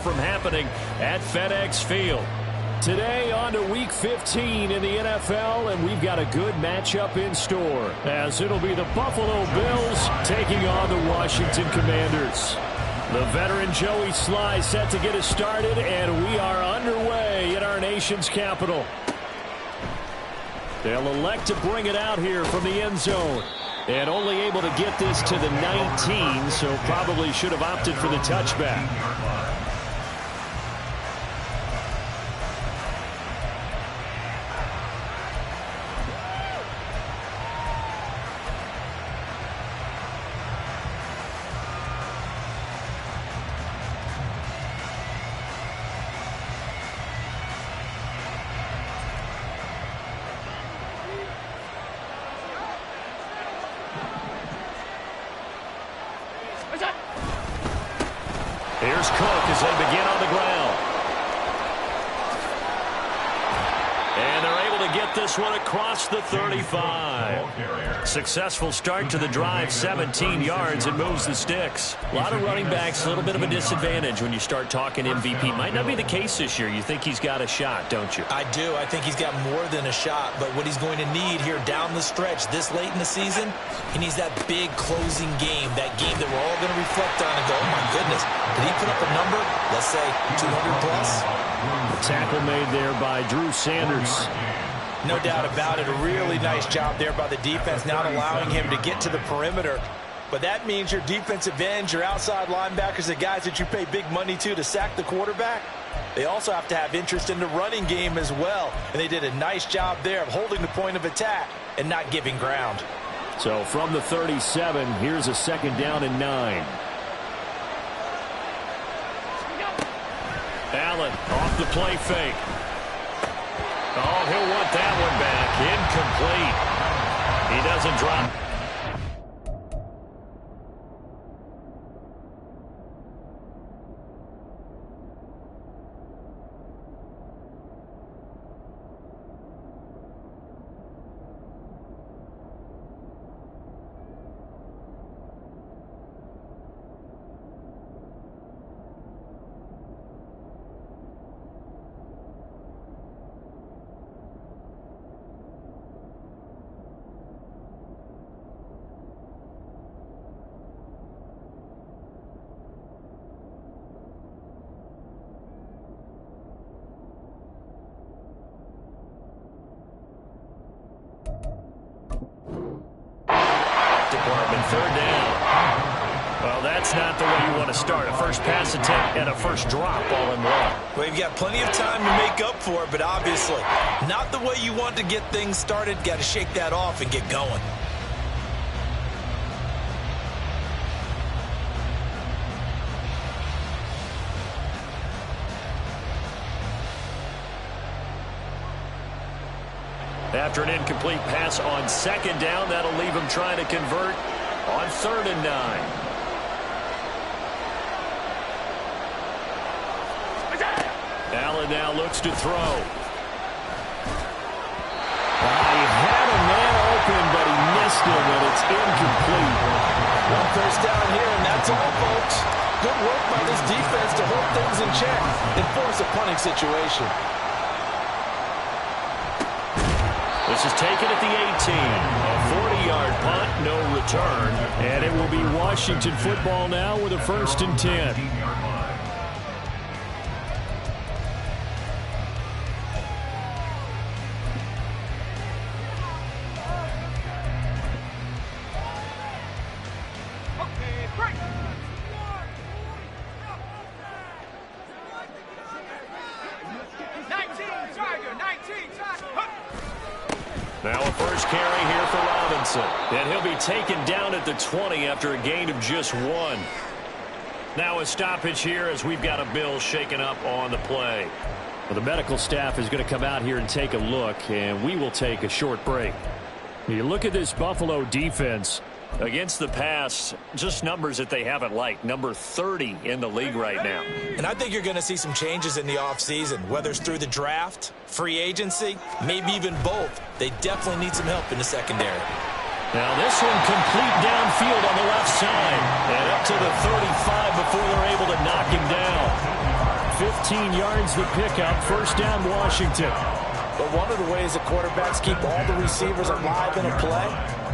from happening at FedEx Field. Today on to Week 15 in the NFL, and we've got a good matchup in store, as it'll be the Buffalo Bills taking on the Washington Commanders. The veteran Joey Sly set to get us started, and we are underway in our nation's capital. They'll elect to bring it out here from the end zone, and only able to get this to the 19, so probably should have opted for the touchback. Here's Cook as they begin on the ground. And they're able to get this one across the 35. Successful start to the drive, 17 yards, and moves the sticks. A lot of running backs, a little bit of a disadvantage when you start talking MVP. Might not be the case this year. You think he's got a shot, don't you? I do. I think he's got more than a shot. But what he's going to need here down the stretch this late in the season, he needs that big closing game, that game that we're all going to reflect on and go, oh, my goodness, did he put up a number, let's say, 200 plus? Tackle made there by Drew Sanders. No doubt about it. A really nice job there by the defense, not allowing him to get to the perimeter. But that means your defensive ends, your outside linebackers, the guys that you pay big money to sack the quarterback, they also have to have interest in the running game as well. And they did a nice job there of holding the point of attack and not giving ground. So from the 37, here's a 2nd down and 9. Allen off the play fake. Oh, he'll want that one back. Incomplete. He doesn't drop. Department, 3rd down. Well, that's not the way you want to start. A first pass attempt and a first drop all in one. Well, you've got plenty of time to make up for it, but obviously not the way you want to get things started. Got to shake that off and get going. After an incomplete pass on 2nd down, that'll leave him trying to convert on 3rd and 9. Allen now looks to throw. He had a man open, but he missed him, and it's incomplete. One first down here, and that's all, folks. Good work by this defense to hold things in check and force a punting situation. This is taken at the 18. A 40-yard punt, no return. And it will be Washington football now with a 1st and 10. Now a first carry here for Robinson. And he'll be taken down at the 20 after a gain of just 1. Now a stoppage here as we've got a Bill shaken up on the play. Well, the medical staff is going to come out here and take a look, and we will take a short break. You look at this Buffalo defense. Against the pass, just numbers that they haven't liked. Number 30 in the league right now. And I think you're going to see some changes in the offseason, whether it's through the draft, free agency, maybe even both. They definitely need some help in the secondary. Now this one complete downfield on the left side. And up to the 35 before they're able to knock him down. 15 yards the pickup. First down, Washington. But one of the ways that quarterbacks keep all the receivers alive in a play,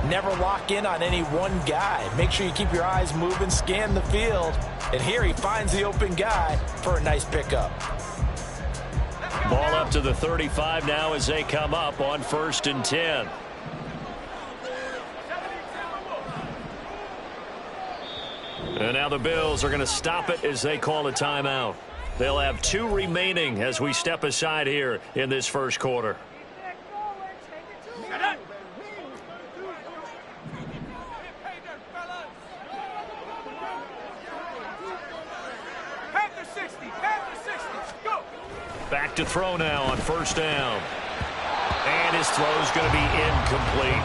never lock in on any one guy. Make sure you keep your eyes moving, scan the field. And here he finds the open guy for a nice pickup. Ball up to the 35 now as they come up on 1st and 10. And now the Bills are going to stop it as they call a timeout. They'll have 2 remaining as we step aside here in this first quarter. Back to throw now on 1st down. And his throw's going to be incomplete.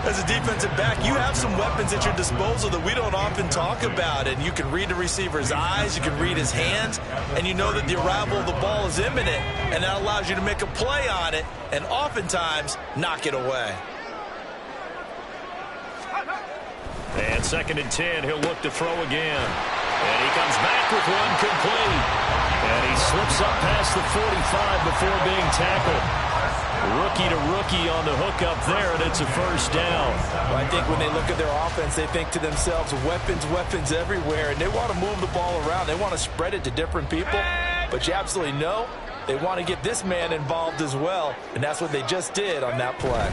As a defensive back, you have some weapons at your disposal that we don't often talk about. And you can read the receiver's eyes, you can read his hands, and you know that the arrival of the ball is imminent. And that allows you to make a play on it and oftentimes knock it away. And 2nd and 10, he'll look to throw again. And he comes back with one complete. And he slips up past the 45 before being tackled. Rookie to rookie on the hook up there, and it's a first down. Well, I think when they look at their offense, they think to themselves, weapons, weapons everywhere, and they want to move the ball around. They want to spread it to different people, but you absolutely know they want to get this man involved as well, and that's what they just did on that play.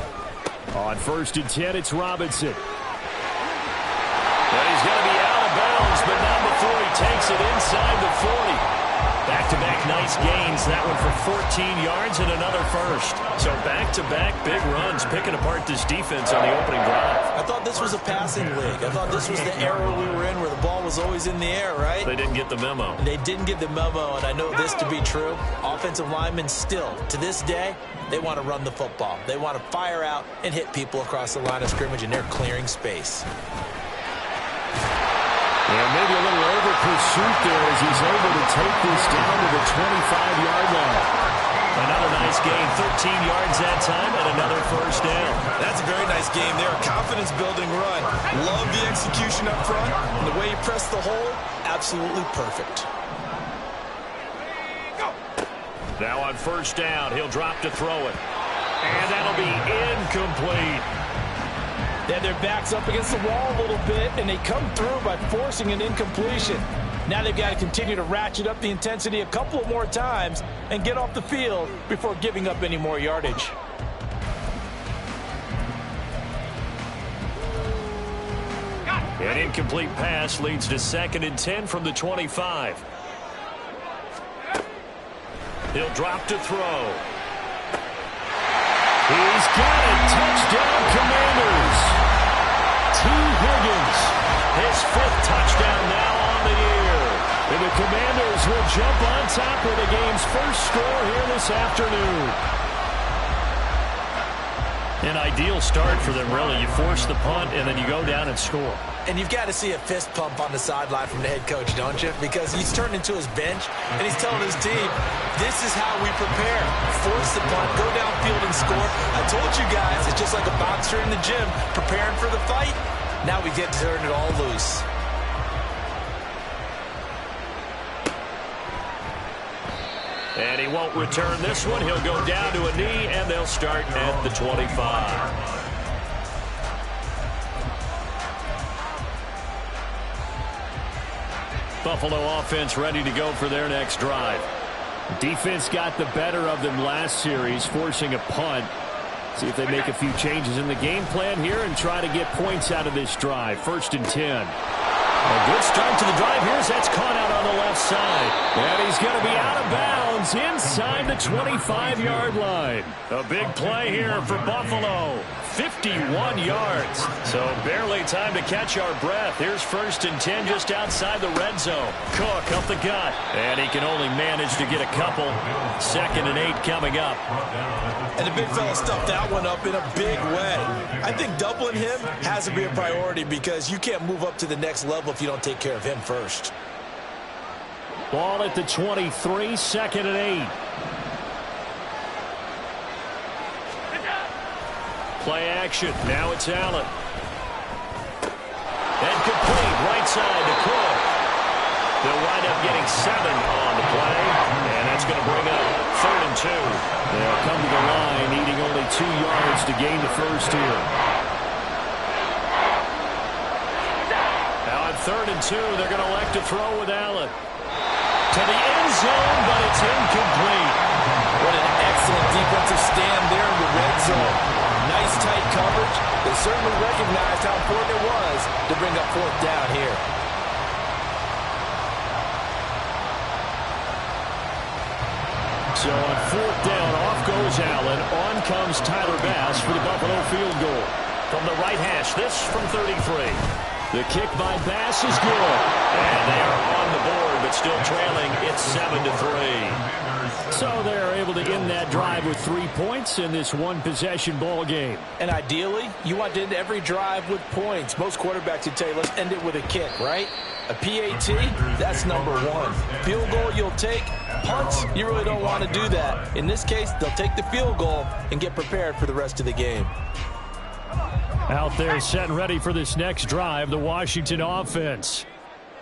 On 1st and 10, it's Robinson. But he's going to be out of bounds, but not before he takes it inside the 40. Back-to-back nice gains. That one for 14 yards and another first. So back-to-back big runs, picking apart this defense on the opening drive. I thought this was a passing league. I thought this was the era we were in where the ball was always in the air, right? They didn't get the memo. They didn't get the memo, and I know this to be true. Offensive linemen still, to this day, they want to run the football. They want to fire out and hit people across the line of scrimmage, and they're clearing space. And maybe a little over-pursuit there as he's able to take this down to the 25-yard line. Another nice gain, 13 yards that time, and another first down. That's a very nice game there, a confidence-building run. Love the execution up front, and the way he pressed the hole, absolutely perfect. Now on 1st down, he'll drop to throw it. And that'll be incomplete. They had their backs up against the wall a little bit, and they come through by forcing an incompletion. Now they've got to continue to ratchet up the intensity a couple of more times and get off the field before giving up any more yardage. An incomplete pass leads to 2nd and 10 from the 25. He'll drop to throw. He's got it. Touchdown, Commanders. T. Higgins, his 5th touchdown now on the year. And the Commanders will jump on top of the game's first score here this afternoon. An ideal start for them, really. You force the punt, and then you go down and score. And you've got to see a fist pump on the sideline from the head coach, don't you? Because he's turned into his bench, and he's telling his team, this is how we prepare. Force the punt, go downfield and score. I told you guys, it's just like a boxer in the gym preparing for the fight. Now we get to turn it all loose. And he won't return this one. He'll go down to a knee, and they'll start at the 25. Buffalo offense ready to go for their next drive. Defense got the better of them last series, forcing a punt. See if they make a few changes in the game plan here and try to get points out of this drive. 1st and 10. A good start to the drive here as that's caught out on the left side. And he's going to be out of bounds inside the 25-yard line. A big play here for Buffalo. 51 yards. So barely time to catch our breath. Here's 1st and 10 just outside the red zone. Cook up the gut. And he can only manage to get a couple. 2nd and 8 coming up. And the big fella stuffed that one up in a big way. I think doubling him has to be a priority because you can't move up to the next level if you don't take care of him first. Ball at the 23, 2nd and 8. Play action. Now it's Allen. And complete right side to Cook. They'll wind up getting 7 on the play. play, and that's going to bring up 3rd and 2. They'll come to the line, needing only 2 yards to gain the first here. Now on 3rd and 2, they're going to elect to throw with Allen. To the end zone, but it's incomplete. What an excellent defensive stand there in the red zone. Nice tight coverage. They certainly recognized how important it was to bring up 4th down here. So on 4th down, off goes Allen. On comes Tyler Bass for the Buffalo field goal. From the right hash, this from 33. The kick by Bass is good. And they are on the board, but still trailing. It's 7-3. So they're able to end that drive with 3 points in this one-possession ball game. And ideally, you want to end every drive with points. Most quarterbacks would tell you, let's end it with a kick, right? A PAT, that's number 1. Field goal you'll take. Punts, you really don't want to do that. In this case, they'll take the field goal and get prepared for the rest of the game. Out there set and ready for this next drive, the Washington offense.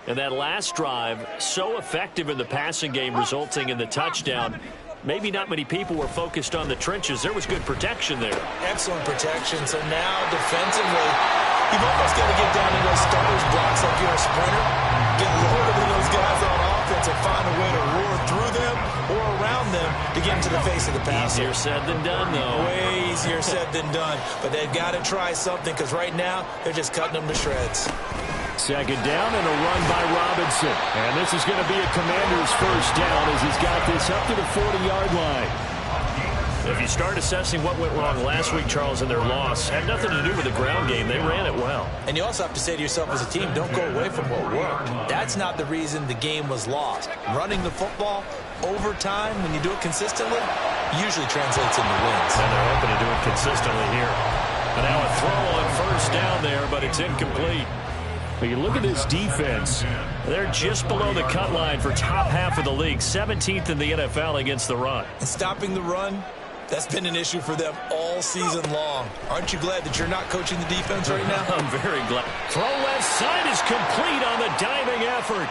And that last drive, so effective in the passing game, resulting in the touchdown. Maybe not many people were focused on the trenches. There was good protection there. Excellent protection. So now defensively, you've almost got to get down to those starters blocks like you're a sprinter. Get lower than those guys on offense and find a way to roar through them or around them to get into the face of the passer. Easier said than done, though. Way easier said than done. But they've got to try something because right now they're just cutting them to shreds. 2nd down and a run by Robinson. And this is going to be a Commander's first down as he's got this up to the 40-yard line. If you start assessing what went wrong last week, Charles, in their loss, had nothing to do with the ground game. They ran it well. And you also have to say to yourself as a team, don't go away from what worked. That's not the reason the game was lost. Running the football over time, when you do it consistently, usually translates into wins. And they're hoping to do it consistently here. And now a throw on 1st down there, but it's incomplete. But you look at this defense. They're just below the cut line for top half of the league, 17th in the NFL against the run. And stopping the run, that's been an issue for them all season long. Aren't you glad that you're not coaching the defense right now? I'm very glad. Throw left side is complete on the diving effort.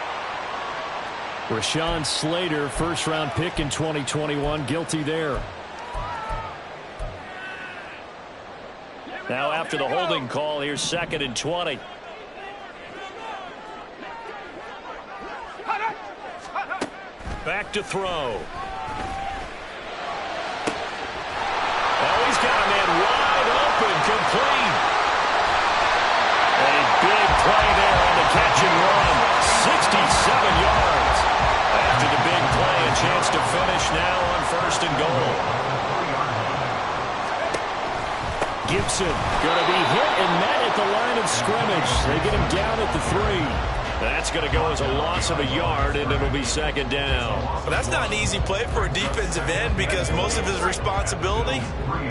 Rashawn Slater, first-round pick in 2021, guilty there. Now after the holding call, here's 2nd and 20. Back to throw. Oh, he's got a man wide open, complete. A big play there on the catch and run. 67 yards. After the big play, a chance to finish now on 1st and goal. Gibson going to be hit and met at the line of scrimmage. They get him down at the 3. That's going to go as a loss of a yard, and it'll be 2nd down. Well, that's not an easy play for a defensive end because most of his responsibility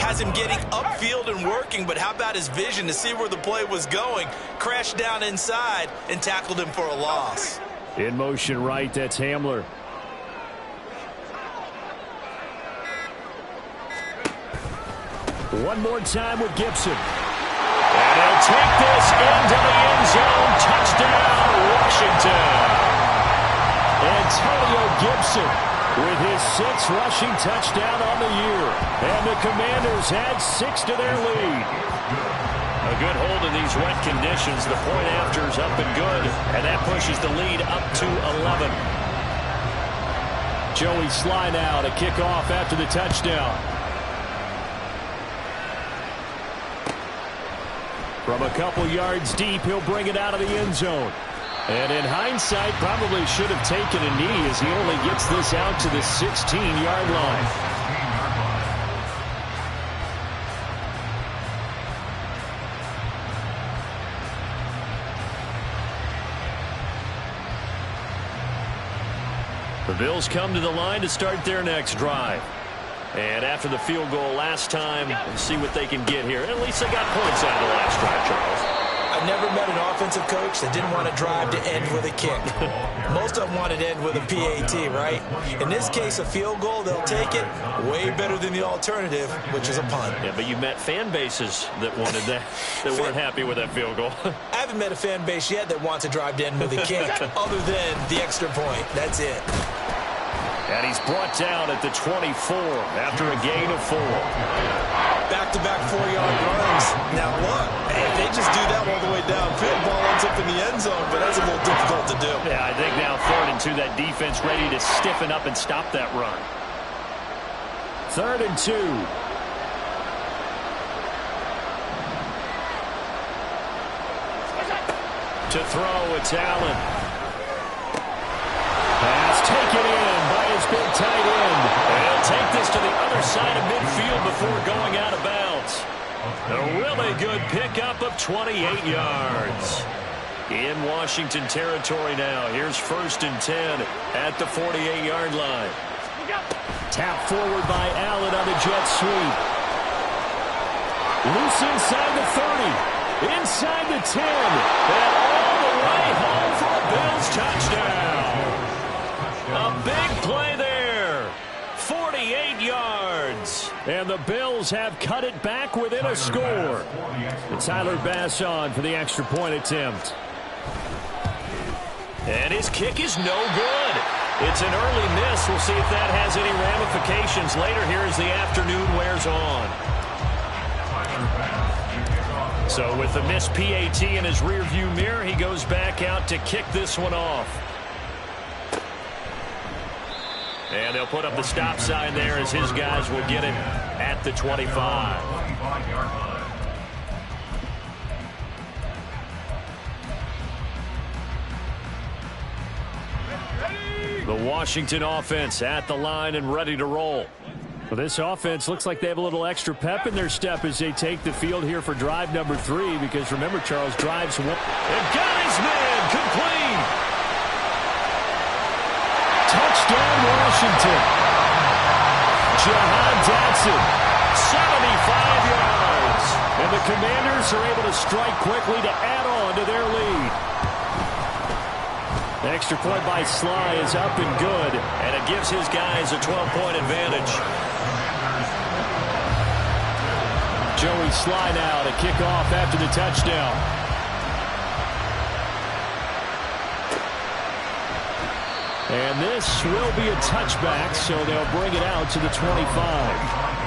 has him getting upfield and working, but how about his vision to see where the play was going, crashed down inside, and tackled him for a loss. In motion right, that's Hamler. One more time with Gibson. And he'll take this into the end zone. Touchdown, Washington. Antonio Gibson with his 6th rushing touchdown on the year. And the Commanders add 6 to their lead. A good hold in these wet conditions. The point after's up and good. And that pushes the lead up to 11. Joey Sly now to kick off after the touchdown. From a couple yards deep, he'll bring it out of the end zone. And in hindsight, probably should have taken a knee as he only gets this out to the 16-yard line. The Bills come to the line to start their next drive. And after the field goal last time, we'll see what they can get here. At least they got points out of the last drive, Charles. I've never met an offensive coach that didn't want to drive to end with a kick. Most of them want to end with a PAT, right? In this case, a field goal, they'll take it. Way better than the alternative, which is a punt. Yeah, but you met fan bases that wanted that, that weren't happy with that field goal. I haven't met a fan base yet that wants to drive to end with a kick, other than the extra point. That's it. And he's brought down at the 24 after a gain of 4. Back-to-back 4-yard runs. Now look, if they just do that all the way downfield, ball ends up in the end zone, but that's a little difficult to do. Yeah, I think now 3rd and 2, that defense ready to stiffen up and stop that run. 3rd and 2. To throw, it's Allen. Pass taken in by his big tight end. And he'll take this to the other side of midfield before going out of bounds. A really good pickup of 28 yards. In Washington territory now. Here's 1st and 10 at the 48-yard line. Tap forward by Allen on the jet sweep. Loose inside the 30. Inside the 10. And all the way home for a Bills touchdown. A big play there. 48 yards. And the Bills have cut it back within a score. And Tyler Bass on for the extra point attempt. And his kick is no good. It's an early miss. We'll see if that has any ramifications later here as the afternoon wears on. So with the missed PAT in his rearview mirror, he goes back out to kick this one off. And they'll put up the stop sign there as his guys will get him at the 25. The Washington offense at the line and ready to roll. Well, this offense looks like they have a little extra pep in their step as they take the field here for drive number 3, because remember, Charles, drives one. And got his man complete. Touchdown, Washington. Jahan Dotson, 75 yards. And the Commanders are able to strike quickly to add on to their lead. The extra point by Sly is up and good. And it gives his guys a 12-point advantage. Joey Sly now to kick off after the touchdown. And this will be a touchback, so they'll bring it out to the 25.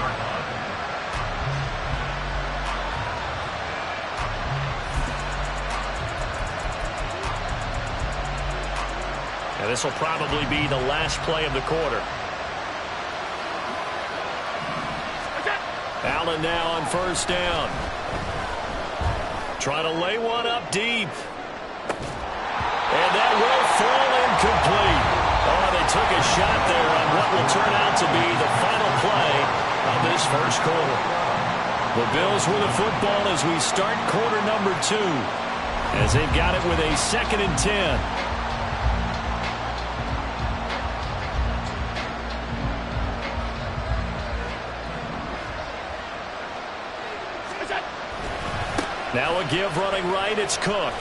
And this will probably be the last play of the quarter. Allen now on 1st down. Try to lay one up deep. And that will fall incomplete. Oh, they took a shot there on what will turn out to be the final play of this first quarter. The Bills with the football as we start quarter number 2, as they've got it with a 2nd and 10. Now a give running right, it's Cook.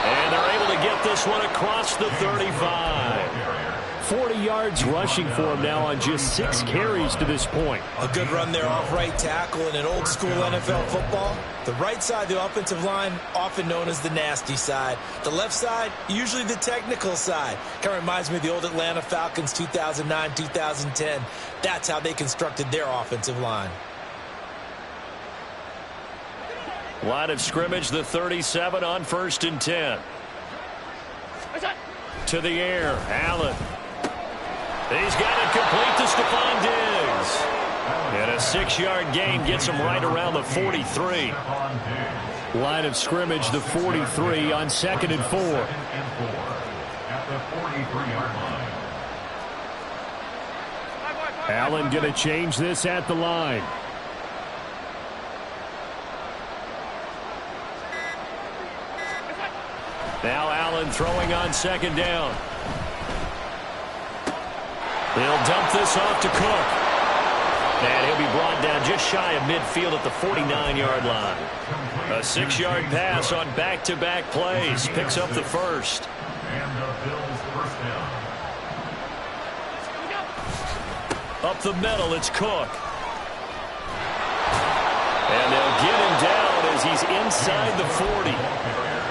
And they're able to get this one across the 35. 40 yards rushing for him now on just 6 carries to this point. A good run there off right tackle in an old school NFL football. The right side of the offensive line, often known as the nasty side. The left side, usually the technical side. Kind of reminds me of the old Atlanta Falcons 2009-2010. That's how they constructed their offensive line. Line of scrimmage, the 37 on 1st and 10. To the air, Allen. He's got it complete to Stephon Diggs. And a 6-yard gain gets him right around the 43. Line of scrimmage, the 43 on 2nd and 4. Allen going to change this at the line. Now Allen throwing on 2nd down. They'll dump this off to Cook. And he'll be brought down just shy of midfield at the 49-yard line. A 6-yard pass on back-to-back plays. Picks up the first. Up the middle, it's Cook. And they'll get him down as he's inside the 40.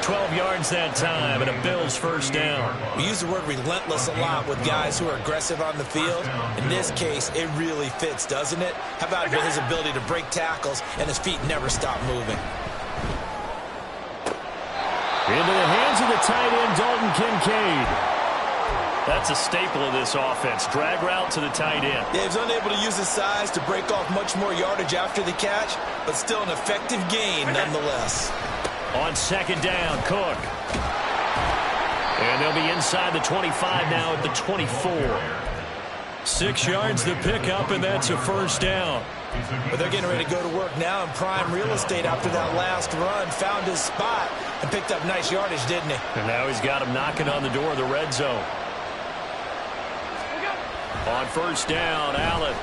12 yards that time, and a Bills first down. We use the word relentless a lot with guys who are aggressive on the field. In this case, it really fits, doesn't it? How about his ability to break tackles and his feet never stop moving? Into the hands of the tight end, Dalton Kincaid. That's a staple of this offense. Drag route to the tight end. Yeah, he's unable to use his size to break off much more yardage after the catch, but still an effective gain nonetheless. On second down, Cook. And they'll be inside the 25 now at the 24. 6 yards to pick up, and that's a first down. But they're getting ready to go to work now in prime real estate after that last run. Found his spot and picked up nice yardage, didn't he? And now he's got him knocking on the door of the red zone. On first down, Allen.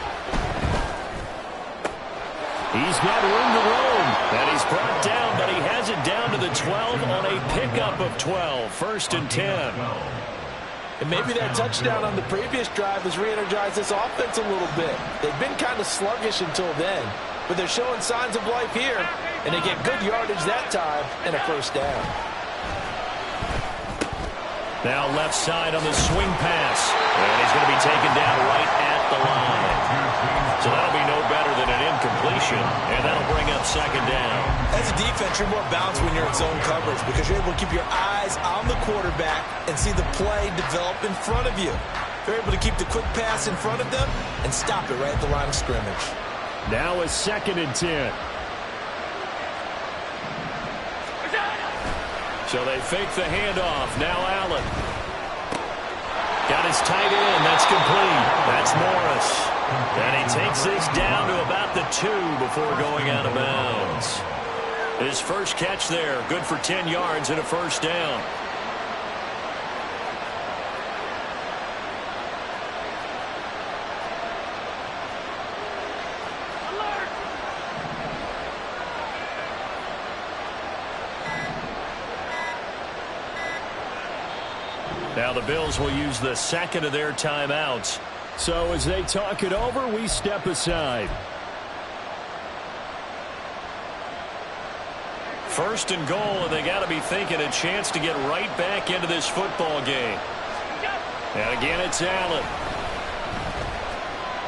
He's got room to roam. And he's brought down, but he has it down to the 12 on a pickup of 12. First and 10. And maybe that touchdown on the previous drive has re-energized this offense a little bit. They've been kind of sluggish until then, but they're showing signs of life here, and they get good yardage that time and a first down. Now left side on the swing pass. And he's going to be taken down right at the line. So that'll be no better than an incompletion, and that'll bring up second down. As a defense, you're more balanced when you're in zone coverage because you're able to keep your eyes on the quarterback and see the play develop in front of you. You're able to keep the quick pass in front of them and stop it right at the line of scrimmage. Now a second and 10. So they fake the handoff. Now Allen. Got his tight end. That's complete. That's Morris. And he takes this down to about the 2 before going out of bounds. His first catch there. Good for 10 yards and a first down. Now the Bills will use the second of their timeouts. So as they talk it over, we step aside. First and goal, and they got to be thinking a chance to get right back into this football game. And again, it's Allen.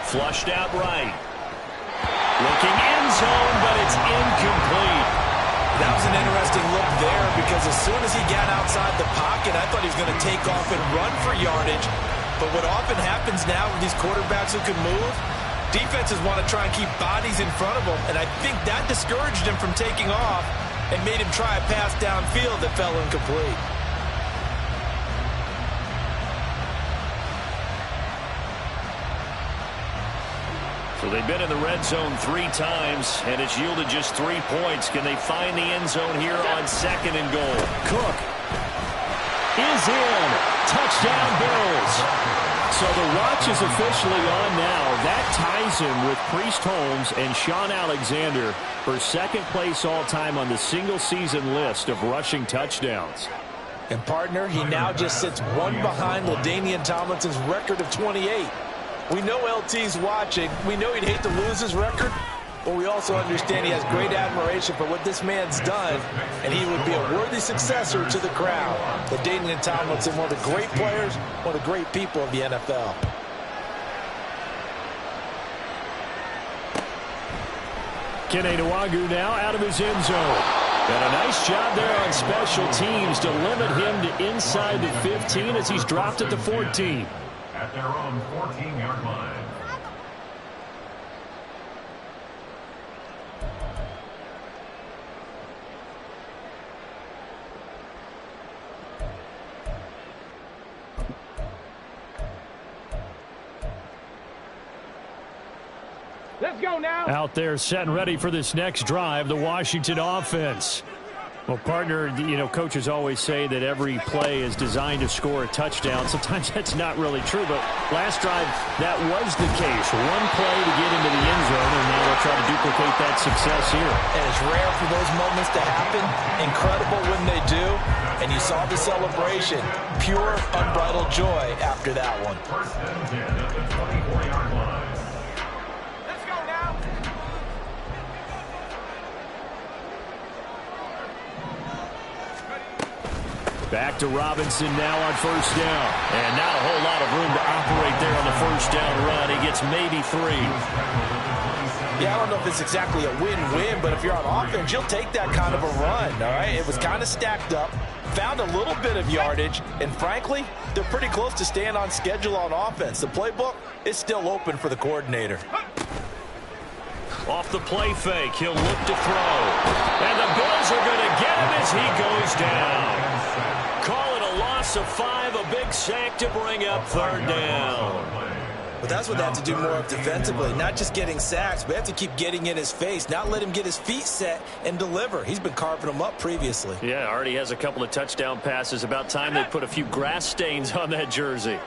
Flushed out right. Looking end zone, but it's incomplete. That was an interesting look there because as soon as he got outside the pocket, I thought he was going to take off and run for yardage. But what often happens now with these quarterbacks who can move, defenses want to try and keep bodies in front of them, and I think that discouraged him from taking off and made him try a pass downfield that fell incomplete. So they've been in the red zone 3 times, and it's yielded just 3 points. Can they find the end zone here on second and goal? Cook is in. Touchdown, Bills. So the watch is officially on now. That ties him with Priest Holmes and Sean Alexander for second place all-time on the single-season list of rushing touchdowns. And, partner, he now just sits one behind LaDainian Tomlinson's record of 28. We know LT's watching. We know he'd hate to lose his record, but we also understand he has great admiration for what this man's done, and he would be a worthy successor to the crowd. LaDainian Tomlinson, one of the great players, one of the great people of the NFL. Kene Nwagu now out of his end zone. And a nice job there on special teams to limit him to inside the 15 as he's dropped at the 14. At their own 14-yard line. Let's go now. Out there set and ready for this next drive, the Washington offense. Well, partner, you know, coaches always say that every play is designed to score a touchdown. Sometimes that's not really true, but last drive, that was the case. One play to get into the end zone, and now they'll try to duplicate that success here. And it's rare for those moments to happen. Incredible when they do. And you saw the celebration. Pure, unbridled joy after that one. First and 10 at the 24-yard line. Let's go now. Back to Robinson now on first down. And not a whole lot of room to operate there on the first down run. He gets maybe 3. Yeah, I don't know if it's exactly a win-win, but if you're on offense, you'll take that kind of a run, all right? It was kind of stacked up, found a little bit of yardage, and frankly, they're pretty close to staying on schedule on offense. The playbook is still open for the coordinator. Off the play fake, he'll look to throw. And the Bills are going to get him as he goes down. Call it a loss of 5, a big sack to bring up third down. But that's what they have to do more of defensively, not just getting sacks, but they have to keep getting in his face, not let him get his feet set and deliver. He's been carving them up previously. Yeah, already has a couple of touchdown passes. About time they put a few grass stains on that jersey.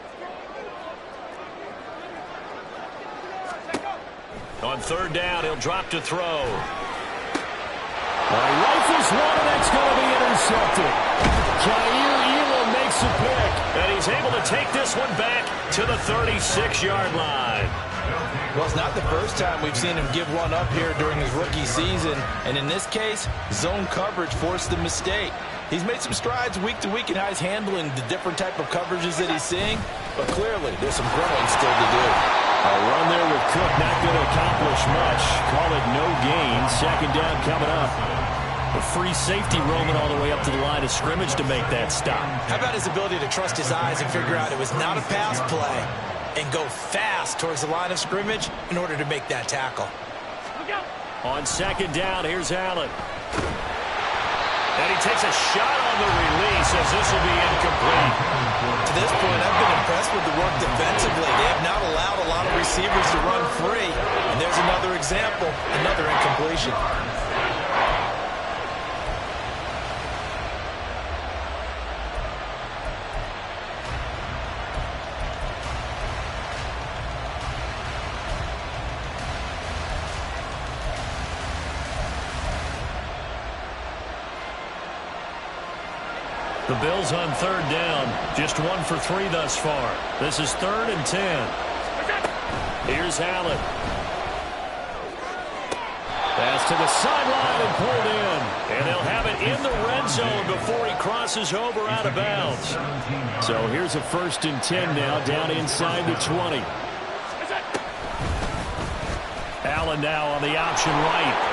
On third down, he'll drop to throw. Rifles one, and that's going to be intercepted. Jair Elam makes a pick. And he's able to take this one back to the 36-yard line. Well, it's not the first time we've seen him give one up here during his rookie season. And in this case, zone coverage forced the mistake. He's made some strides week to week in how he's handling the different type of coverages that he's seeing. But clearly, there's some growing still to do. A run there with Cook, not going to accomplish much. Call it no gain. Second down coming up. A free safety roaming all the way up to the line of scrimmage to make that stop. How about his ability to trust his eyes and figure out it was not a pass play and go fast towards the line of scrimmage in order to make that tackle. On second down, here's Allen. And he takes a shot on the release as this will be incomplete. To this point, I've been impressed with the work defensively. They have not allowed a lot of receivers to run free. And there's another example, another incompletion. The Bills on third down. Just 1 for 3 thus far. This is 3rd and 10. Here's Allen. Pass to the sideline and pulled in. And they'll have it in the red zone before he crosses over out of bounds. So here's a 1st and 10 now, down inside the 20. Allen now on the option right.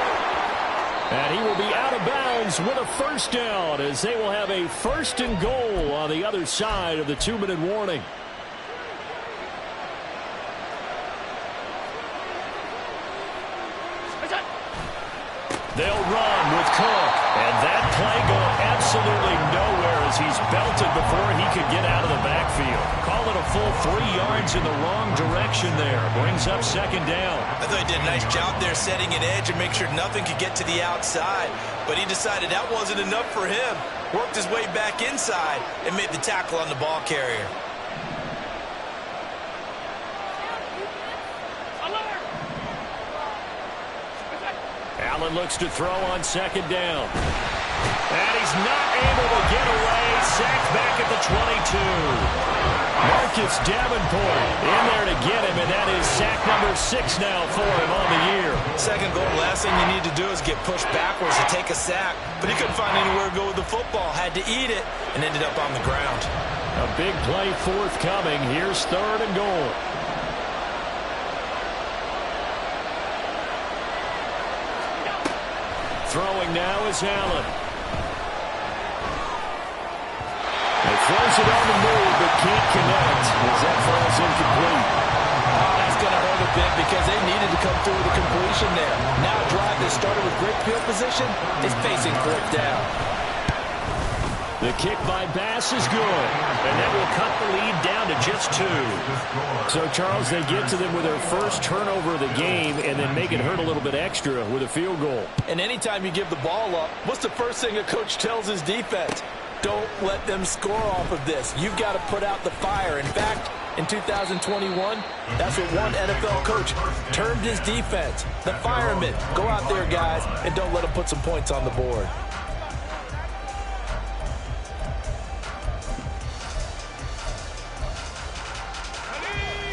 And he will be out of bounds with a first down as they will have a 1st and goal on the other side of the 2-minute warning. They'll run with Cook. And that play going absolutely nowhere as he's belted before he could get out of the backfield. Call it a full 3 yards in the wrong direction there. Brings up second down. I thought he did a nice job there setting an edge and make sure nothing could get to the outside. But he decided that wasn't enough for him. Worked his way back inside and made the tackle on the ball carrier. Allen looks to throw on second down. And he's not able to get away. Sacked back at the 22. Marcus Davenport in there to get him, and that is sack number 6 now for him on the year. Second goal, last thing you need to do is get pushed backwards to take a sack. But he couldn't find anywhere to go with the football. Had to eat it and ended up on the ground. A big play forthcoming. Here's 3rd and goal. Throwing now is Allen. He throws it on the move, but can't connect as that falls incomplete. That's going to hurt a bit because they needed to come through with a completion there. Now a drive that started with great field position is facing 4th down. The kick by Bass is good. And that will cut the lead down to just 2. So, Charles, they get to them with their first turnover of the game and then make it hurt a little bit extra with a field goal. And anytime you give the ball up, what's the first thing a coach tells his defense? Don't let them score off of this. You've got to put out the fire. In fact, in 2021, that's what one NFL coach termed his defense. The firemen. Go out there, guys, and don't let them put some points on the board.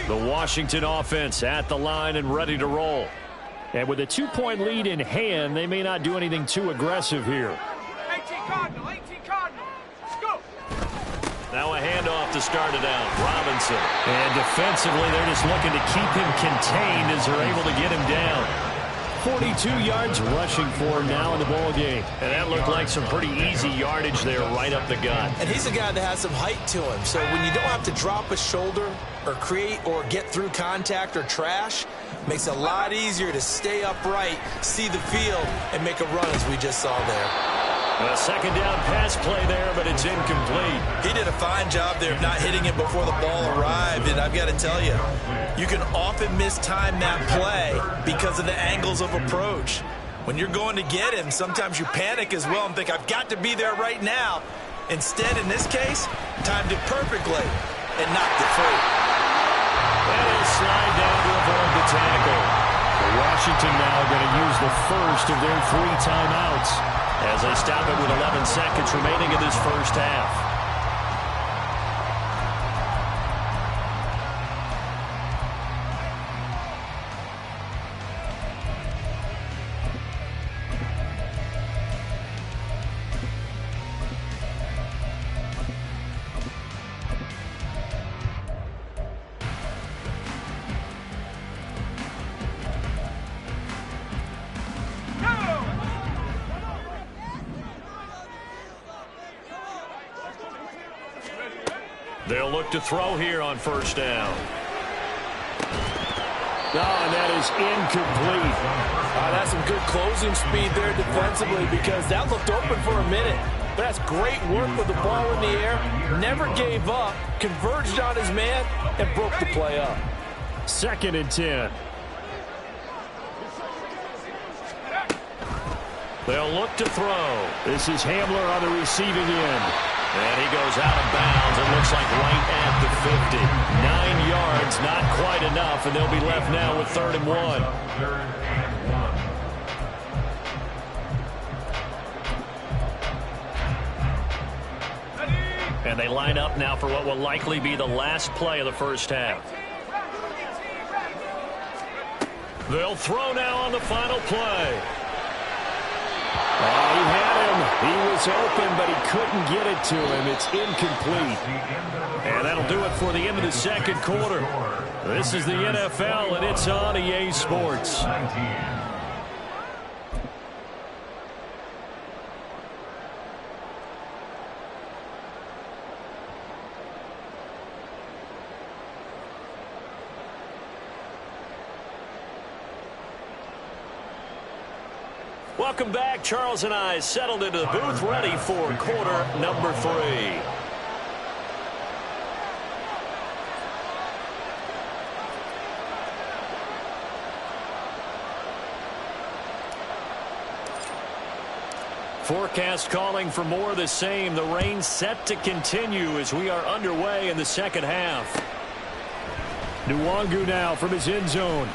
The Washington offense at the line and ready to roll. And with a 2-point lead in hand, they may not do anything too aggressive here. 18 Cardinal, 18 Cardinal. Let's go. Now a handoff to start it out. Robinson. And defensively, they're just looking to keep him contained as they're able to get him down. 42 yards rushing for him now in the ball game. And that looked like some pretty easy yardage there right up the gut. And he's a guy that has some height to him. So when you don't have to drop a shoulder or create or get through contact or trash, makes it a lot easier to stay upright, see the field, and make a run as we just saw there. A second down pass play there, but it's incomplete. He did a fine job there of not hitting it before the ball arrived, and I've got to tell you, you can often mistime that play because of the angles of approach. When you're going to get him, sometimes you panic as well and think, I've got to be there right now. Instead, in this case, timed it perfectly and knocked it free. And he'll slide down to avoid the tackle. Washington now going to use the first of their 3 timeouts as they stop it with 11 seconds remaining in this first half. They'll look to throw here on first down. And that is incomplete. That's some good closing speed there defensively because that looked open for a minute. But that's great work with the ball in the air. Never gave up, converged on his man, and broke the play up. 2nd and 10. They'll look to throw. This is Hamler on the receiving end. And he goes out of bounds. It looks like right at the 50. 9 yards, not quite enough, and they'll be left now with 3rd and 1. And they line up now for what will likely be the last play of the first half. They'll throw now on the final play. He had him. He was open, but he couldn't get it to him. It's incomplete. And that'll do it for the end of the second quarter. This is the NFL, and it's on EA Sports. Welcome back. Charles and I settled into the booth, ready for quarter number 3. Forecast calling for more of the same. The rain set to continue as we are underway in the second half. Nwangu now from his end zone.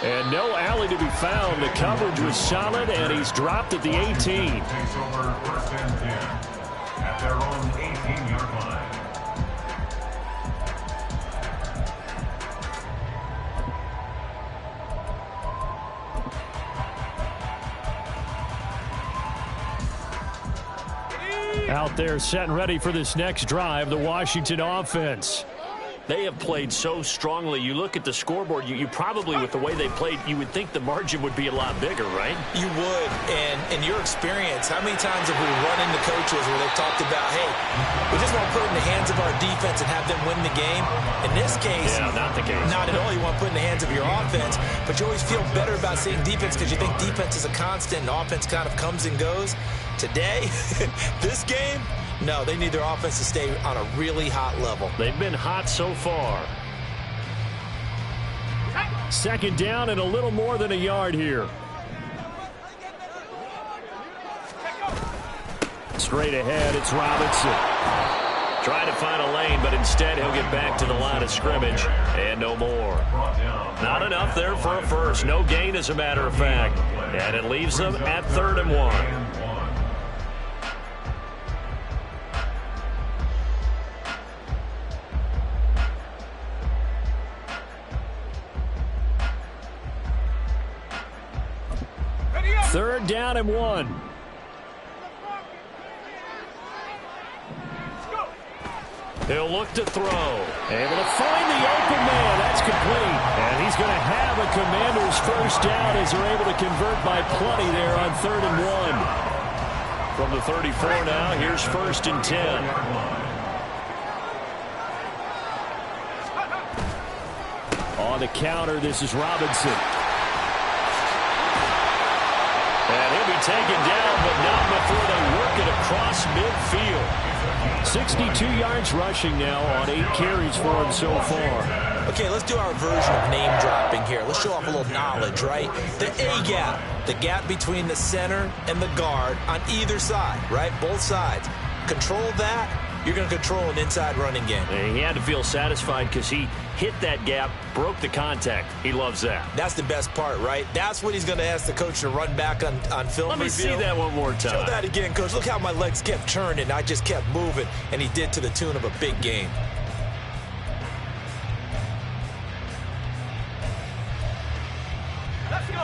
And no alley to be found. The coverage was solid, and he's dropped at the 18. Takes over 1st and 10 at their own 18-yard line. Out there set and ready for this next drive, the Washington offense. They have played so strongly. You look at the scoreboard, you probably, with the way they played, you would think the margin would be a lot bigger, right? You would. And in your experience, how many times have we run into coaches where they've talked about, hey, we just want to put it in the hands of our defense and have them win the game? In this case, yeah, not the case. Not at all. You want to put it in the hands of your offense, but you always feel better about seeing defense because you think defense is a constant and offense kind of comes and goes. Today, this game, no, they need their offense to stay on a really hot level. They've been hot so far. 2nd down and a little more than a yard here. Straight ahead, it's Robinson. Trying to find a lane, but instead he'll get back to the line of scrimmage. And no more. Not enough there for a first. No gain, as a matter of fact. And it leaves them at 3rd and 1. Third down and 1. He'll look to throw. Able to find the open man. That's complete. And he's going to have a Commander's first down as they're able to convert by plenty there on 3rd and 1. From the 34 now, here's 1st and 10. On the counter, this is Robinson. And he'll be taken down, but not before they work it across midfield. 62 yards rushing now on 8 carries for him so far. Okay, let's do our version of name dropping here. Let's show off a little knowledge, right? The A gap, the gap between the center and the guard on either side, right? Both sides. Control that. You're going to control an inside running game. And he had to feel satisfied because he hit that gap, broke the contact. He loves that. That's the best part, right? That's what he's going to ask the coach to run back on film Let me review. see that one more time. Show that again, coach. Look how my legs kept turning. I just kept moving, and he did to the tune of a big game.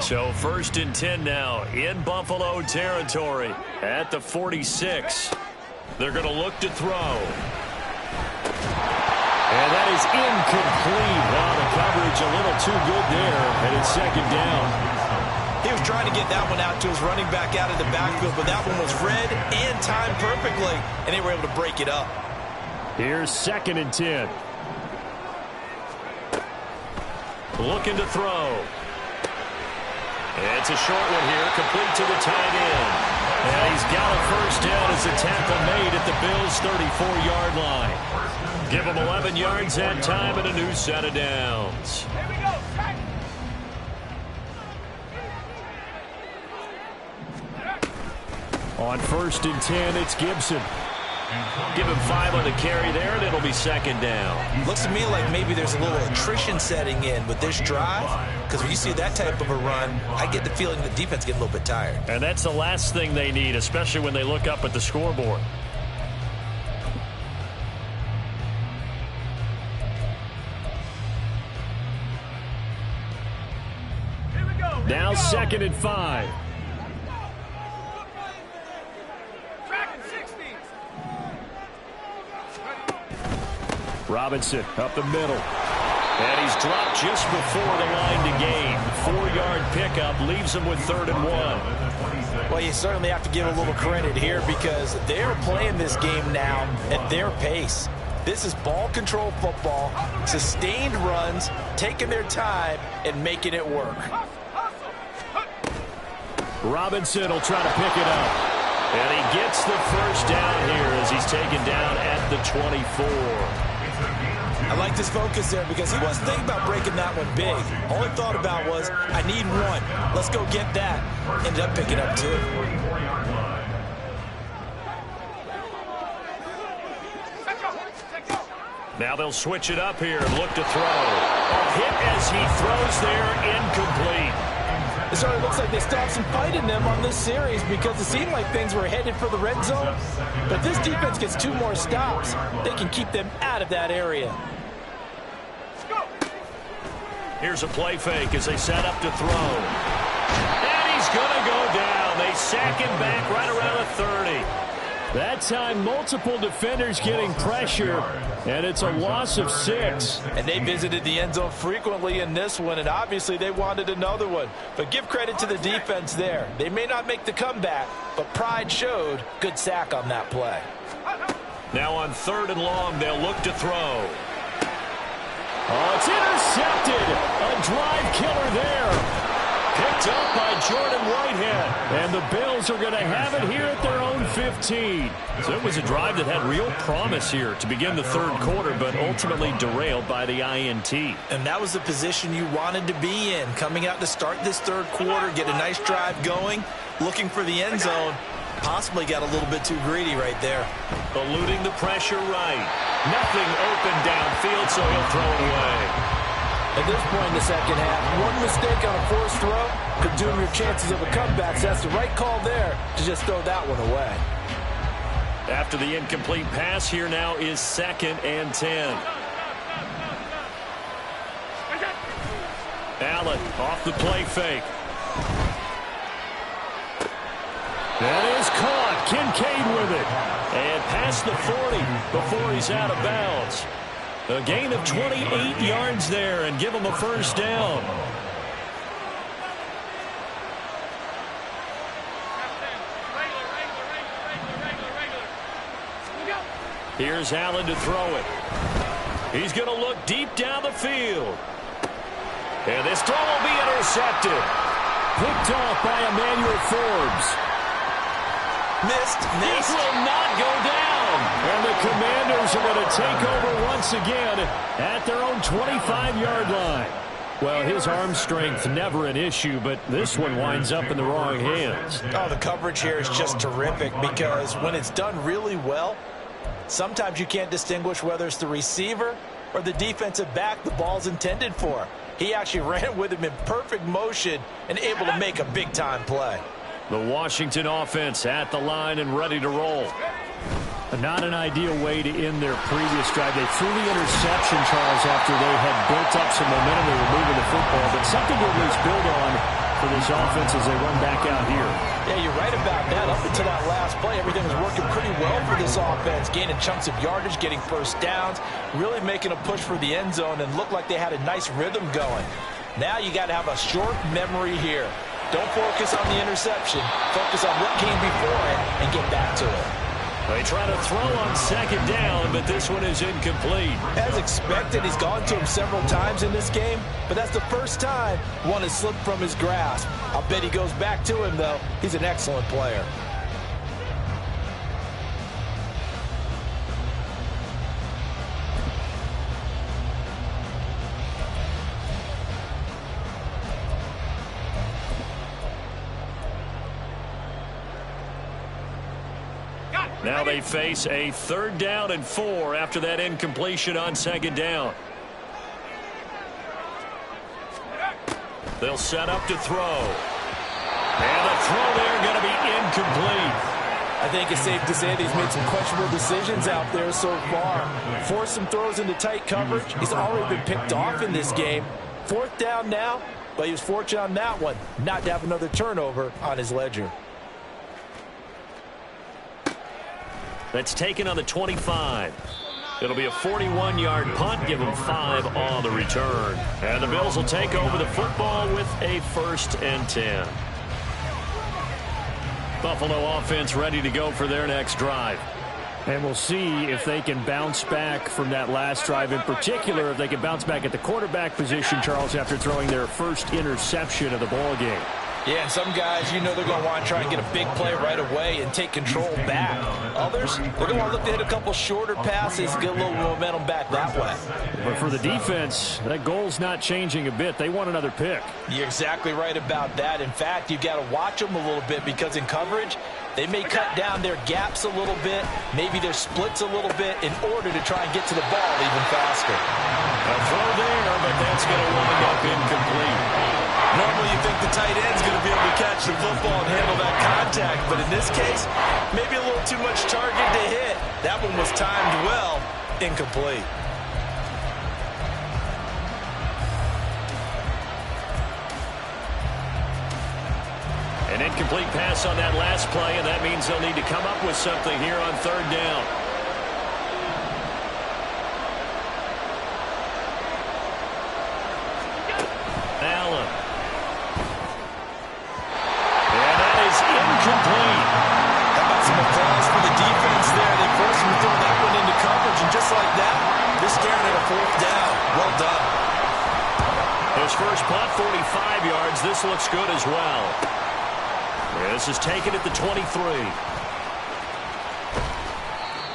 So 1st and 10 now in Buffalo territory at the 46. They're going to look to throw. And that is incomplete. Wow, the coverage a little too good there, and it's 2nd down. He was trying to get that one out to his running back out of the backfield, but that one was read and timed perfectly, and they were able to break it up. Here's 2nd and 10. Looking to throw. It's a short one here, complete to the tight end. And he's got a first down as a tackle made at the Bills' 34-yard line. Give him 11 yards that time and a new set of downs. Here we go. On 1st and 10, it's Gibson. Give him 5 on the carry there, and it'll be 2nd down. Looks to me like maybe there's a little attrition setting in with this drive, because when you see that type of a run, I get the feeling the defense getting a little bit tired. And that's the last thing they need, especially when they look up at the scoreboard. Here we go. Now 2nd and 5. Robinson up the middle. And he's dropped just before the line to gain. 4-yard pickup leaves him with 3rd and 1. Well, you certainly have to give a little credit here because they're playing this game now at their pace. This is ball control football, sustained runs, taking their time, and making it work. Robinson will try to pick it up. And he gets the first down here as he's taken down at the 24. I like this focus there because he wasn't thinking about breaking that one big. All he thought about was, I need one. Let's go get that. Ended up picking up 2. Now they'll switch it up here and look to throw. A hit as he throws there, incomplete. It sort of looks like they stopped some fight in them on this series because it seemed like things were headed for the red zone. But this defense gets 2 more stops. They can keep them out of that area. Here's a play fake as they set up to throw. And he's going to go down. They sack him back right around the 30. That time, multiple defenders getting pressure, and it's a loss of 6. And they visited the end zone frequently in this one, and obviously they wanted another one. But give credit to the defense there. They may not make the comeback, but pride showed. Good sack on that play. Now on 3rd and long, they'll look to throw. Oh, it's intercepted. A drive killer there. Picked up by Jordan Whitehead. And the Bills are going to have it here at their own 15. So it was a drive that had real promise here to begin the 3rd quarter, but ultimately derailed by the INT. And that was the position you wanted to be in. Coming out to start this 3rd quarter, get a nice drive going, looking for the end zone. Possibly got a little bit too greedy right there. Eluding the pressure right. Nothing open downfield, so he'll throw it away. At this point in the second half, one mistake on a forced throw could doom your chances of a comeback. So that's the right call there to just throw that one away. After the incomplete pass, here now is 2nd and 10. Allen off the play fake. That is caught. Kincaid with it. And past the 40 before he's out of bounds. A gain of 28 yards there and give him a first down. Here's Allen to throw it. He's going to look deep down the field. And this throw will be intercepted. Picked off by Emmanuel Forbes. Missed. He will not go down. And the Commanders are going to take over once again at their own 25-yard line. Well, his arm strength never an issue, but this one winds up in the wrong hands. Oh, the coverage here is just terrific because when it's done really well, sometimes you can't distinguish whether it's the receiver or the defensive back the ball's intended for. He actually ran with him in perfect motion and able to make a big-time play. The Washington offense at the line and ready to roll. Not an ideal way to end their previous drive. They threw the interception, Charles, after they had built up some momentum. They were moving the football, but something to at least build on for this offense as they run back out here. Yeah, you're right about that. Up until that last play, everything was working pretty well for this offense, gaining chunks of yardage, getting first downs, really making a push for the end zone, and looked like they had a nice rhythm going. Now you got to have a short memory here. Don't focus on the interception. Focus on what came before it and get back to it. They try to throw on second down, but this one is incomplete. As expected, he's gone to him several times in this game, but that's the first time one has slipped from his grasp. I'll bet he goes back to him, though. He's an excellent player. Now they face a 3rd down and 4 after that incompletion on second down. They'll set up to throw. And the throw there going to be incomplete. I think it's safe to say that he's made some questionable decisions out there so far. Forced some throws into tight coverage. He's already been picked off in this game. 4th down now, but he was fortunate on that one not to have another turnover on his ledger. That's taken on the 25. It'll be a 41-yard punt. Give them 5 on the return. And the Bills will take over the football with a 1st and 10. Buffalo offense ready to go for their next drive. And we'll see if they can bounce back from that last drive. In particular, if they can bounce back at the quarterback position, Charles, after throwing their first interception of the ball game. Yeah, and some guys, you know they're going to want to try and get a big play right away and take control back. Others, they're going to want to look to hit a couple shorter passes, get a little momentum back that way. But for the defense, that goal's not changing a bit. They want another pick. You're exactly right about that. In fact, you've got to watch them a little bit because in coverage, they may cut down their gaps a little bit, maybe their splits a little bit in order to try and get to the ball even faster. A throw there, but that's going to wind up incomplete. Normally you think the tight end's going to be able to catch the football and handle that contact, but in this case, maybe a little too much target to hit. That one was timed well, incomplete. An incomplete pass on that last play, and that means they'll need to come up with something here on 3rd down. Allen. And that is incomplete. How about some applause for the defense there? They forced him to throw that one into coverage, and just like that, they're staring at a 4th down. Well done. His first punt, 45 yards. This looks good as well. This is taken at the 23.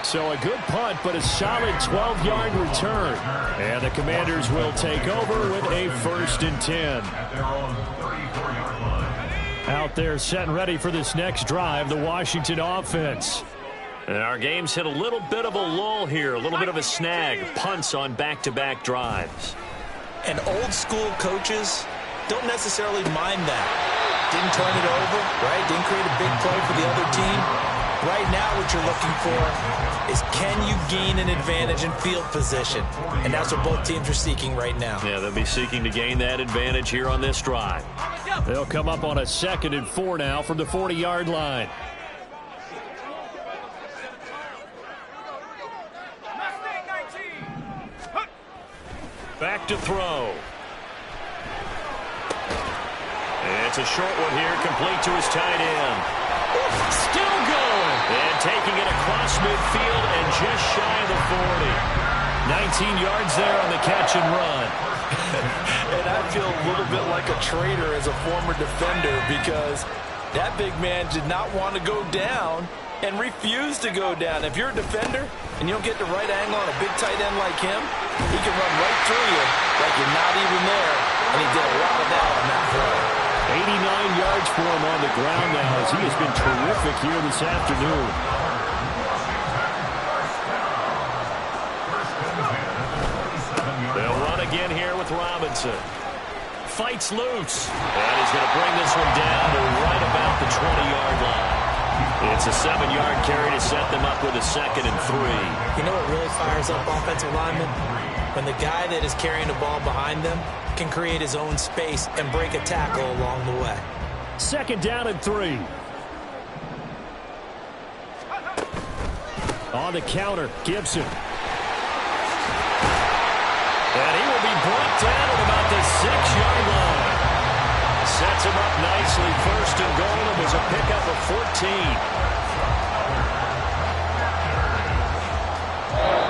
So a good punt, but a solid 12-yard return. And the Commanders will take over with a 1st and 10. Out there set and ready for this next drive, the Washington offense. And our game's hit a little bit of a lull here, a little bit of a snag. Punts on back-to-back drives. And old-school coaches don't necessarily mind that. Didn't turn it over, right? Didn't create a big play for the other team. Right now what you're looking for is can you gain an advantage in field position? And that's what both teams are seeking right now. Yeah, they'll be seeking to gain that advantage here on this drive. They'll come up on a 2nd and 4 now from the 40-yard line. Back to throw. It's a short one here, complete to his tight end. Still going. And taking it across midfield and just shy of the 40. 19 yards there on the catch and run. And I feel a little bit like a traitor as a former defender because that big man did not want to go down and refused to go down. If you're a defender and you don't get the right angle on a big tight end like him, he can run right through you like you're not even there. And he did a lot of that on that throw. 89 yards for him on the ground now as he has been terrific here this afternoon. They'll run again here with Robinson. Fights loose. And he's going to bring this one down to right about the 20-yard line. It's a 7-yard carry to set them up with a 2nd and 3. You know what really fires up offensive linemen? When the guy that is carrying the ball behind them can create his own space and break a tackle along the way. 2nd down and 3. On the counter, Gibson. And he will be brought down at about the 6-yard line. Sets him up nicely. 1st and goal. It was a pickup of 14.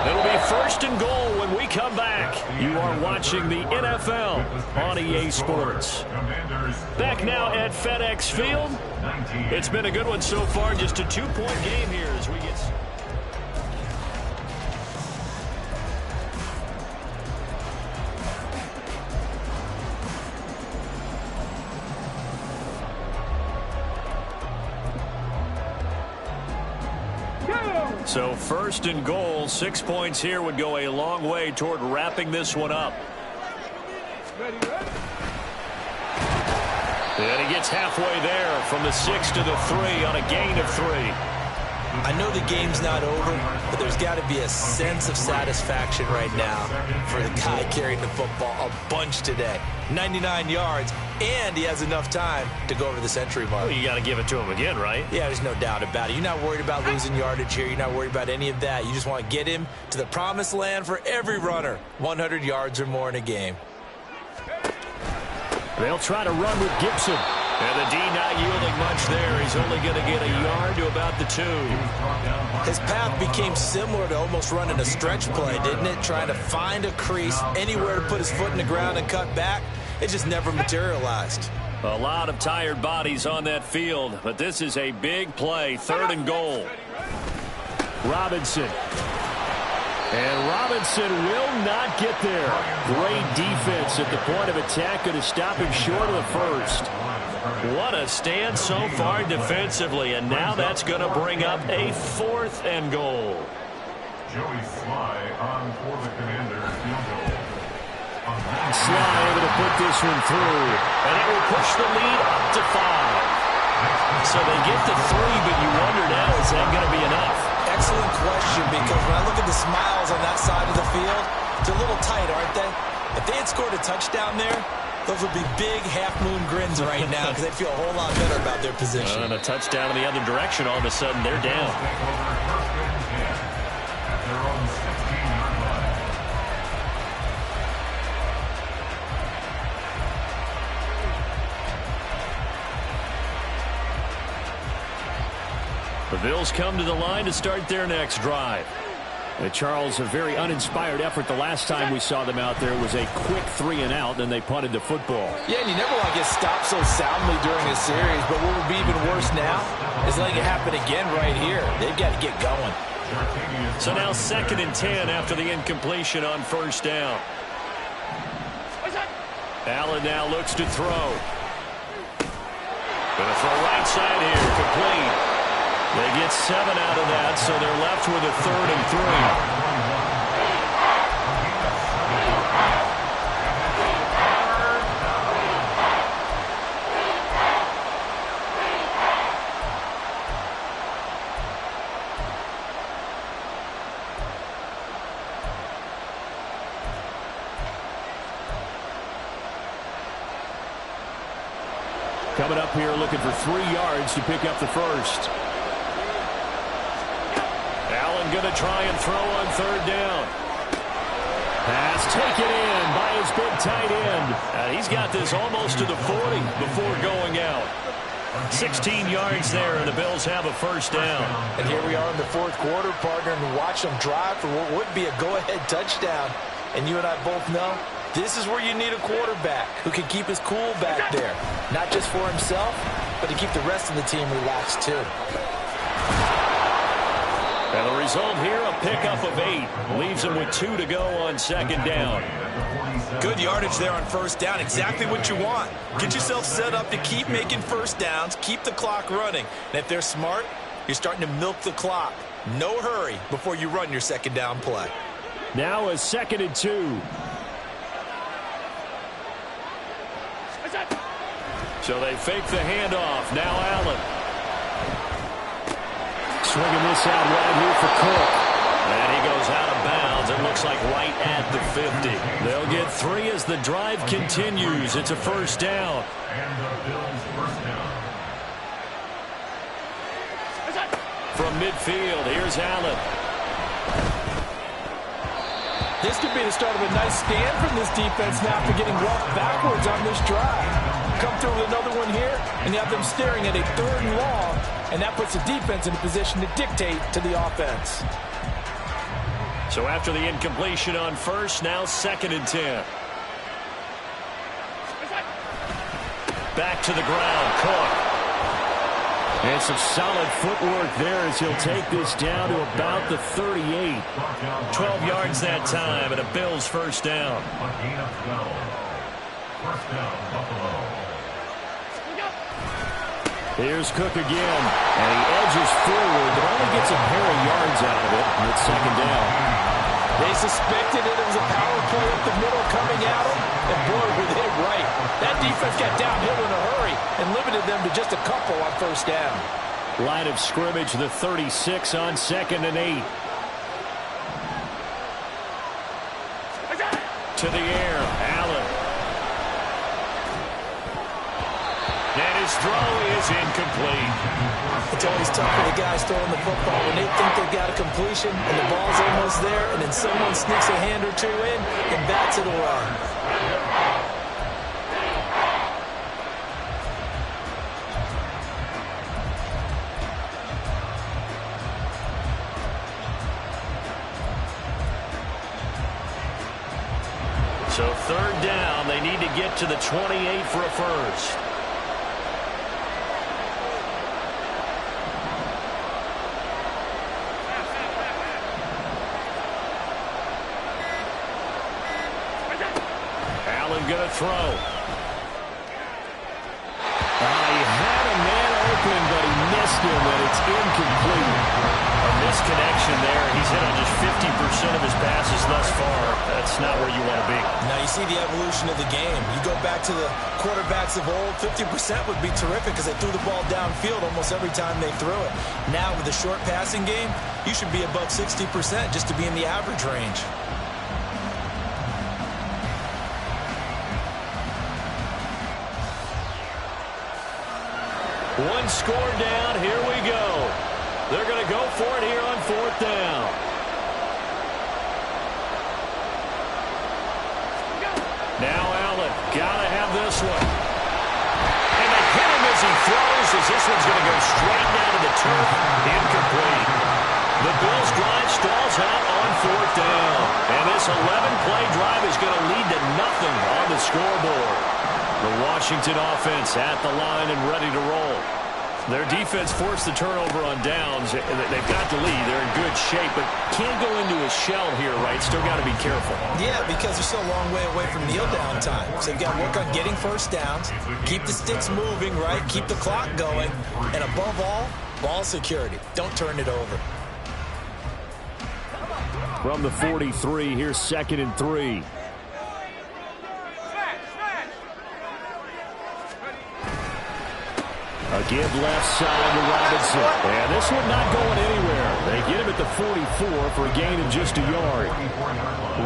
It'll be 1st and goal when we come back. You are watching the NFL on EA Sports. Back now at FedEx Field. It's been a good one so far. Just a 2-point game here as we get... So 1st and goal, 6 points here would go a long way toward wrapping this one up. And he gets halfway there from the 6 to the 3 on a gain of 3. I know the game's not over, but there's got to be a sense of satisfaction right now for the guy carrying the football a bunch today. 99 yards, and he has enough time to go over the century mark. Well, you got to give it to him again, right? Yeah, there's no doubt about it. You're not worried about losing yardage here. You're not worried about any of that. You just want to get him to the promised land for every runner. 100 yards or more in a game. They'll try to run with Gibson. And the D not yielding much there. He's only going to get a yard to about the 2. His path became similar to almost running a stretch play, didn't it? Trying to find a crease, anywhere to put his foot in the ground and cut back. It just never materialized. A lot of tired bodies on that field, but this is a big play. 3rd and goal. Robinson. And Robinson will not get there. Great defense at the point of attack. Going to stop him short of the 1st. What a stand so far defensively, and now that's going to bring up a 4th and goal. Joey Sly on for the Commanders field goal. Sly able to put this one through. And it will push the lead up to 5. So they get to 3, but you wonder now, is that going to be enough? Excellent question, because when I look at the smiles on that side of the field, they're a little tight, aren't they? If they had scored a touchdown there, those would be big half-moon grins right now because they feel a whole lot better about their position. And a touchdown in the other direction, all of a sudden they're down. The Bills come to the line to start their next drive. Charles, a very uninspired effort the last time we saw them out there. It was a quick 3 and out, and they punted the football. Yeah, and you never want to get stopped so soundly during a series, but what would be even worse now is letting it happen again right here. They've got to get going. So now 2nd and 10 after the incompletion on 1st down. Allen now looks to throw. Going to throw right side here, complete. They get 7 out of that, so they're left with a 3rd and 3. Coming up here looking for 3 yards to pick up the 1st. Allen going to try and throw on 3rd down. Pass taken in by his big tight end. And he's got this almost to the 40 before going out. 16 yards there, and the Bills have a first down. And here we are in the fourth quarter, partner, and watch them drive for what would be a go-ahead touchdown. And you and I both know this is where you need a quarterback who can keep his cool back there. Not just for himself, but to keep the rest of the team relaxed too. And the result here, a pickup of 8. Leaves him with 2 to go on second down. Good yardage there on first down. Exactly what you want. Get yourself set up to keep making first downs, keep the clock running. And if they're smart, you're starting to milk the clock. No hurry before you run your second down play. Now a 2nd and 2. So they fake the handoff. Now Allen. Swinging this out right here for Cook. And he goes out of bounds. It looks like right at the 50. They'll get 3 as the drive continues. It's a first down. And the Bills' first down. From midfield, here's Allen. This could be the start of a nice stand from this defense now for getting walked backwards on this drive. Come through with another one here, and you have them staring at a 3rd and long, and that puts the defense in a position to dictate to the offense. So after the incompletion on first, now 2nd and 10. Back to the ground, Cook. And some solid footwork there as he'll take this down to about the 38. 12 yards that time, and a Bills first down. First down, Buffalo. Here's Cook again, and he edges forward, but only gets a pair of yards out of it, and it's second down. They suspected it was a power play up the middle coming at them, and boy, were they right. That defense got downhill in a hurry and limited them to just a couple on first down. Line of scrimmage, the 36 on 2nd and 8. To the air, Allen. And his throw is incomplete. It's always tough for the guys throwing the football when they think they've got a completion and the ball's almost there, and then someone sneaks a hand or two in and bats it away. So 3rd down, they need to get to the 28 for a first. Allen gonna throw. He had a man open, but he missed him, and it's incomplete. A misconnection there. He's hit on just 50% of his passes thus far. That's not where you want to be. Now you see the evolution of the game. You go back to the quarterbacks of old, 50% would be terrific because they threw the ball downfield almost every time they threw it. Now with the short passing game, you should be above 60% just to be in the average range. One score down. Here we go. They're going to go for it here on 4th down. Now Allen. Got to have this one. And they hit him as he throws, as this one's going to go straight down to the turf. Incomplete. The Bills drive stalls out on 4th down. And this 11-play drive is going to lead to nothing on the scoreboard. The Washington offense at the line and ready to roll. Their defense forced the turnover on downs. They've got the lead. They're in good shape, but can't go into a shell here, right? Still got to be careful. Yeah, because they're still a long way away from kneel down time. So they've got to work on getting first downs, keep the sticks moving, right? Keep the clock going. And above all, ball security. Don't turn it over. From the 43, here's 2nd and 3. A A give left side to Robinson. And this one not going anywhere. They get him at the 44 for a gain of just a yard.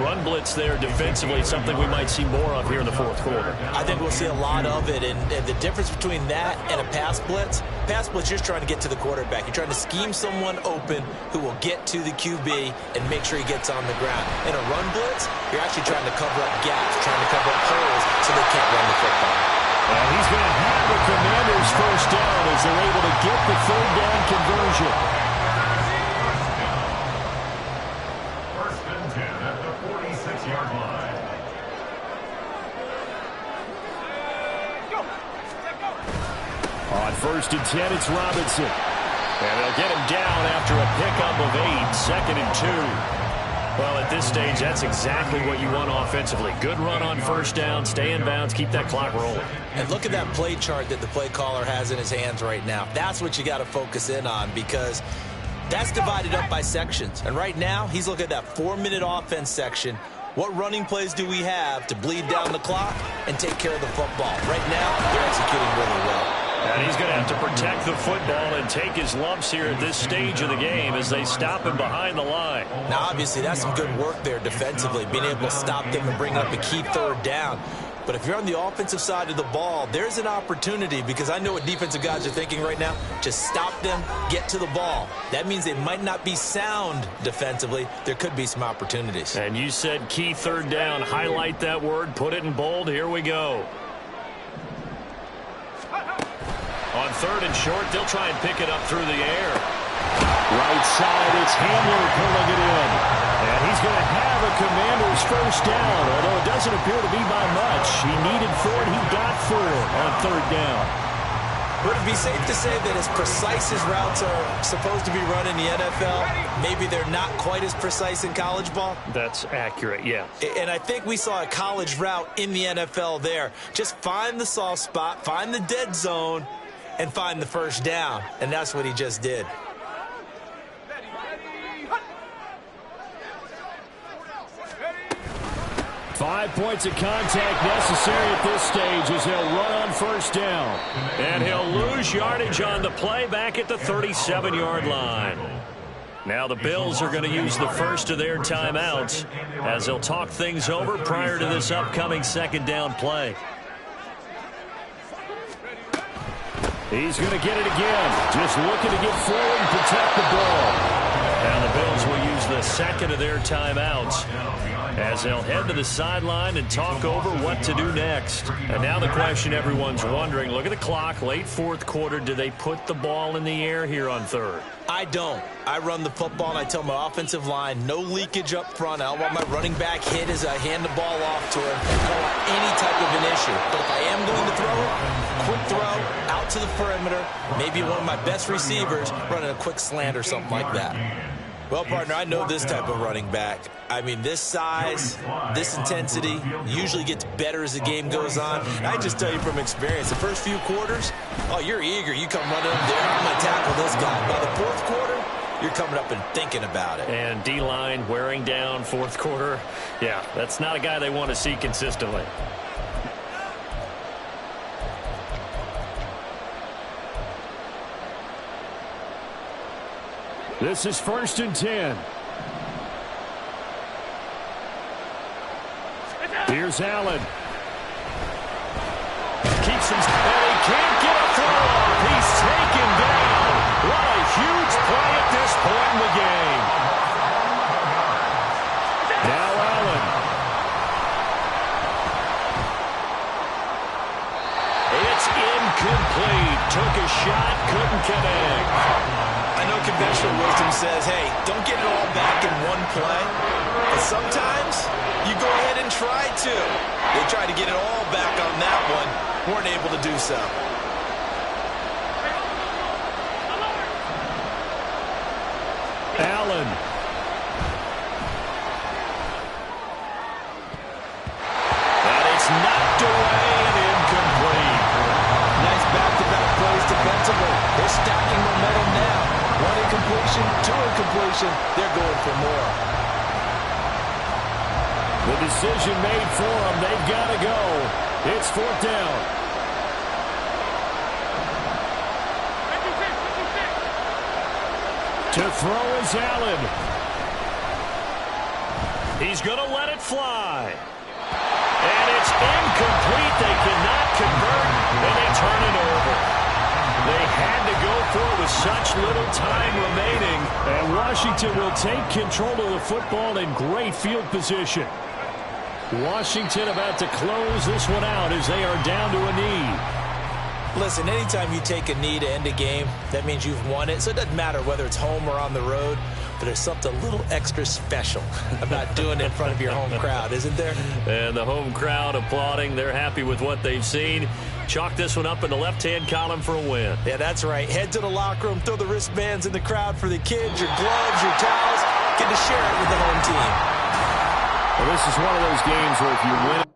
Run blitz there defensively, something we might see more of here in the fourth quarter. I think we'll see a lot of it, and the difference between that and a pass blitz, you're just trying to get to the quarterback. You're trying to scheme someone open who will get to the QB and make sure he gets on the ground. In a run blitz, you're actually trying to cover up gaps, trying to cover up holes so they can't run the football. And he's going to have the Commanders first down as they're able to get the third down conversion. First and 10 at the 46-yard line. On first and 10, it's Robinson. And they'll get him down after a pickup of 8, second and 2. Well, at this stage, that's exactly what you want offensively. Good run on first down, stay in bounds, keep that clock rolling. And look at that play chart that the play caller has in his hands right now. That's what you got to focus in on, because that's divided up by sections. And right now, he's looking at that 4-minute offense section. What running plays do we have to bleed down the clock and take care of the football? Right now, they're executing really well. And he's going to have to protect the football and take his lumps here at this stage of the game as they stop him behind the line. Now, obviously, that's some good work there defensively, being able to stop them and bring up a key third down. But if you're on the offensive side of the ball, there's an opportunity, because I know what defensive guys are thinking right now. Just stop them, get to the ball. That means they might not be sound defensively. There could be some opportunities. And you said key third down. Highlight that word, put it in bold. Here we go. On third and short, they'll try and pick it up through the air. Right side, it's Hamler pulling it in. And he's going to have a Commander's first down, although it doesn't appear to be by much. He needed 4, and he got 4 on third down. Would it be safe to say that as precise as routes are supposed to be run in the NFL, maybe they're not quite as precise in college ball? That's accurate, yeah. And I think we saw a college route in the NFL there. Just find the soft spot, find the dead zone, and find the first down. And that's what he just did. Five points of contact necessary at this stage as he'll run on first down. And he'll lose yardage on the play back at the 37-yard line. Now the Bills are going to use the first of their timeouts as they'll talk things over prior to this upcoming second down play. He's going to get it again. Just looking to get forward and protect the ball. And the Bills will use the second of their timeouts as they'll head to the sideline and talk over what to do next. And now the question everyone's wondering, look at the clock, late fourth quarter, do they put the ball in the air here on third? I don't. I run the football, and I tell my offensive line, no leakage up front. I don't want my running back hit as I hand the ball off to him. I don't want any type of an issue. But if I am going to throw it, quick throw, out to the perimeter, maybe one of my best receivers running a quick slant or something like that. Well, partner, I know this type of running back. I mean, this size, this intensity usually gets better as the game goes on. And I just tell you from experience, the first few quarters, oh, you're eager. You come running up there, I'm going to tackle this guy. By the fourth quarter, you're coming up and thinking about it. And D-line wearing down fourth quarter. Yeah, that's not a guy they want to see consistently. This is first and 10. Here's Allen. Keeps him, and he can't get a throw off. He's taken down. What a huge play at this point in the game. Now Allen. It's incomplete. Took a shot, couldn't connect. I know conventional wisdom says, hey, don't get it all back in one play. But sometimes you go ahead and try to. They tried to get it all back on that one. Weren't able to do so. Allen. And it's knocked away and incomplete. Nice back-to-back plays defensively. They're stacking momentum now. One incompletion, two incompletion. They're going for more. The decision made for them. They've got to go. It's fourth down. throw is Allen. He's going to let it fly. And it's incomplete. They cannot convert, and they turn it over. They had to go for it with such little time remaining. And Washington will take control of the football in great field position. Washington about to close this one out as they are down to a knee. Listen, anytime you take a knee to end a game, that means you've won it. So it doesn't matter whether it's home or on the road. But there's something a little extra special about doing it in front of your home crowd, isn't there? And the home crowd applauding. They're happy with what they've seen. Chalk this one up in the left-hand column for a win. Yeah, that's right. Head to the locker room, throw the wristbands in the crowd for the kids, your gloves, your towels. Get to share it with the home team. Well, this is one of those games where if you win